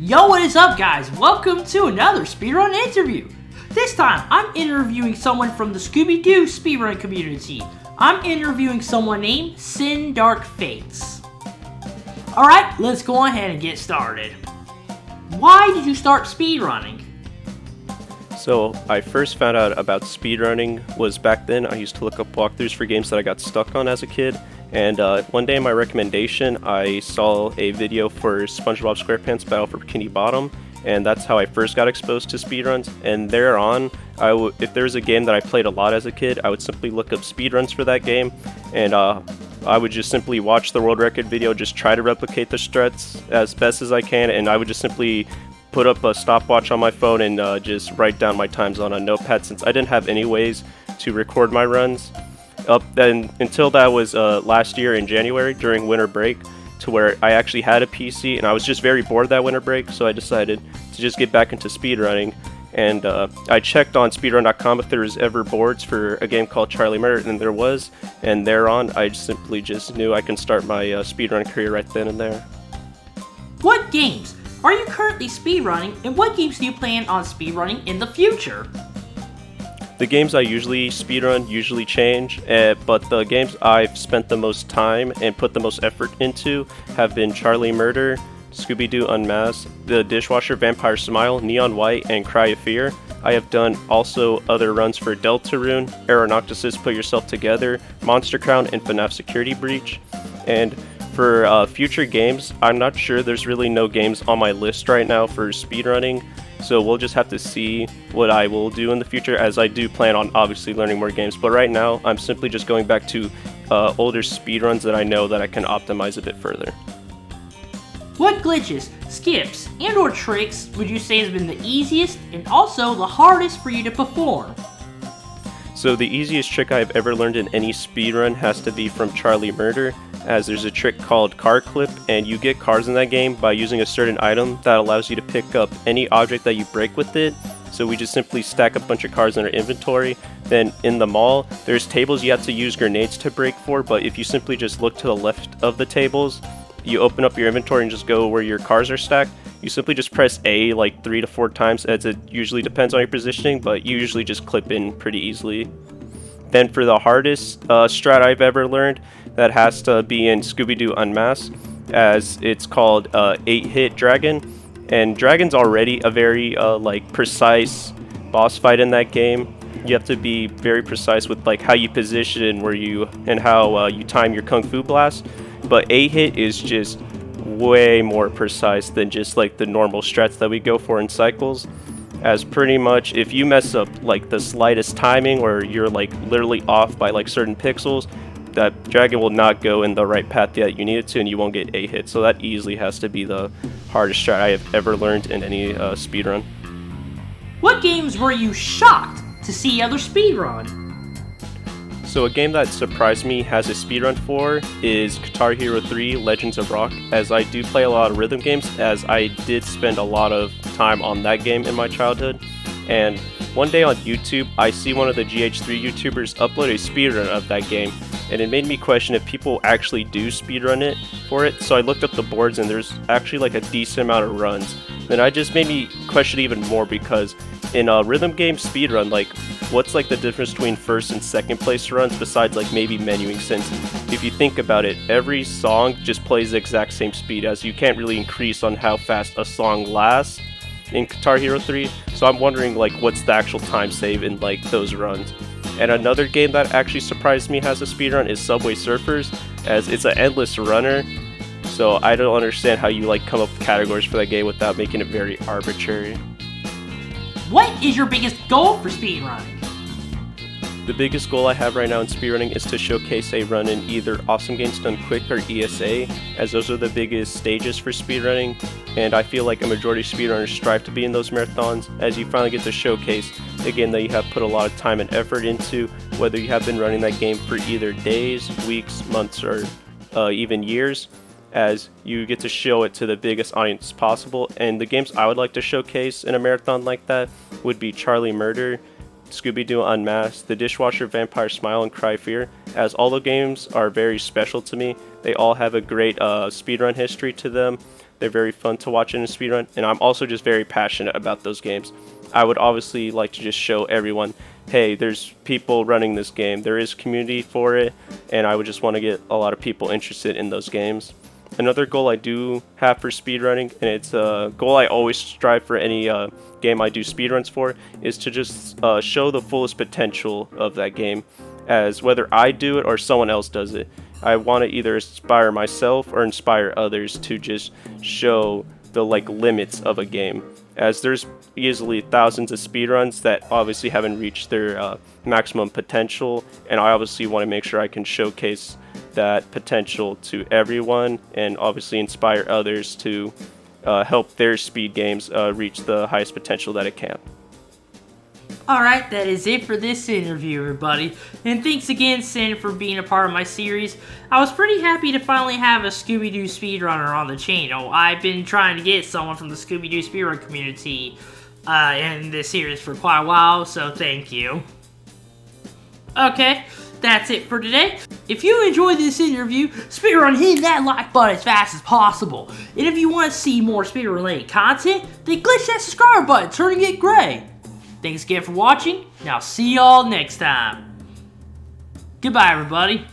Yo, what is up, guys? Welcome to another Speedrun Interview. This time, I'm interviewing someone from the Scooby Doo Speedrun community. I'm interviewing someone named SinDarkFatez. Alright, let's go ahead and get started. Why did you start speedrunning? So I first found out about speedrunning was back then. I used to look up walkthroughs for games that I got stuck on as a kid. And one day in my recommendation, I saw a video for SpongeBob SquarePants Battle for Bikini Bottom. And that's how I first got exposed to speedruns. And thereon, if there was a game that I played a lot as a kid, I would simply look up speedruns for that game. And I would just simply watch the world record video, just try to replicate the struts as best as I can. And I would just simply put up a stopwatch on my phone and just write down my times on a notepad, since I didn't have any ways to record my runs until that was last year in January during winter break, to where I actually had a PC and I was just very bored that winter break, so I decided to just get back into speedrunning. And I checked on speedrun.com if there was ever boards for a game called Charlie Murder, and there was, and thereon I simply just knew I can start my speedrun career right then and there. What games are you currently speedrunning, and what games do you plan on speedrunning in the future? The games I usually speedrun usually change, but the games I've spent the most time and put the most effort into have been Charlie Murder, Scooby Doo Unmasked, The Dishwasher Vampire Smile, Neon White, and Cry of Fear. I have done also other runs for Deltarune, Aeronoctis's Put Yourself Together, Monster Crown, and FNAF Security Breach. And for future games, I'm not sure. There's really no games on my list right now for speedrunning, so we'll just have to see what I will do in the future, as I do plan on obviously learning more games. But right now, I'm simply just going back to older speedruns that I know that I can optimize a bit further. What glitches, skips, and or tricks would you say has been the easiest and also the hardest for you to perform? So the easiest trick I've ever learned in any speedrun has to be from Charlie Murder, as there's a trick called Car Clip, and you get cars in that game by using a certain item that allows you to pick up any object that you break with it. So we just simply stack a bunch of cars in our inventory. Then in the mall, there's tables you have to use grenades to break for, but if you simply just look to the left of the tables, you open up your inventory and just go where your cars are stacked. You simply just press A like 3 to 4 times, as it usually depends on your positioning, but you usually just clip in pretty easily. Then for the hardest strat I've ever learned, that has to be in Scooby Doo Unmasked, as it's called 8-hit Dragon. And Dragon's already a very precise boss fight in that game. You have to be very precise with like how you position and how you time your Kung Fu blast. But 8-hit is just way more precise than just like the normal strats that we go for in cycles, as pretty much if you mess up like the slightest timing, or you're like literally off by like certain pixels, that dragon will not go in the right path that you need it to, and you won't get 8-hit. So that easily has to be the hardest strat I have ever learned in any speedrun. What games were you shocked to see other speedrun? So a game that surprised me has a speedrun for is Guitar Hero 3 Legends of Rock, as I do play a lot of rhythm games, as I did spend a lot of time on that game in my childhood. And one day on YouTube, I see one of the GH3 YouTubers upload a speedrun of that game, and it made me question if people actually do speedrun it for it. So I looked up the boards, and there's actually like a decent amount of runs. Then I just made me question even more, because in a rhythm game speedrun, like what's like the difference between first and second place runs besides like maybe menuing, since if you think about it, every song just plays the exact same speed, as you can't really increase on how fast a song lasts in Guitar Hero 3. So I'm wondering like what's the actual time save in like those runs. And another game that actually surprised me has a speedrun is Subway Surfers, as it's an endless runner. So I don't understand how you like come up with categories for that game without making it very arbitrary. What is your biggest goal for speedrunning? The biggest goal I have right now in speedrunning is to showcase a run in either Awesome Games Done Quick or ESA, as those are the biggest stages for speedrunning, and I feel like a majority of speedrunners strive to be in those marathons, as you finally get to showcase a game that you have put a lot of time and effort into, whether you have been running that game for either days, weeks, months, or even years, as you get to show it to the biggest audience possible. And the games I would like to showcase in a marathon like that would be Charlie Murder, Scooby Doo Unmasked, The Dishwasher Vampire Smile and Cry Fear, as all the games are very special to me. They all have a great speedrun history to them. They're very fun to watch in a speedrun, and I'm also just very passionate about those games. I would obviously like to just show everyone, hey, there's people running this game, there is community for it, and I would just want to get a lot of people interested in those games. Another goal I do have for speedrunning, and it's a goal I always strive for any game I do speedruns for, is to just show the fullest potential of that game, as whether I do it or someone else does it. I want to either inspire myself or inspire others to just show the limits of a game, as there's easily thousands of speedruns that obviously haven't reached their maximum potential, and I obviously want to make sure I can showcase that potential to everyone and obviously inspire others to help their speed games reach the highest potential that it can. Alright, that is it for this interview, everybody. And thanks again, Sin, for being a part of my series. I was pretty happy to finally have a Scooby Doo speedrunner on the channel. I've been trying to get someone from the Scooby Doo speedrun community in this series for quite a while, so thank you. Okay, that's it for today. If you enjoyed this interview, speedrun hit that like button as fast as possible. And if you want to see more speedrun related content, then glitch that subscribe button, turning it gray. Thanks again for watching, and I'll see y'all next time. Goodbye, everybody.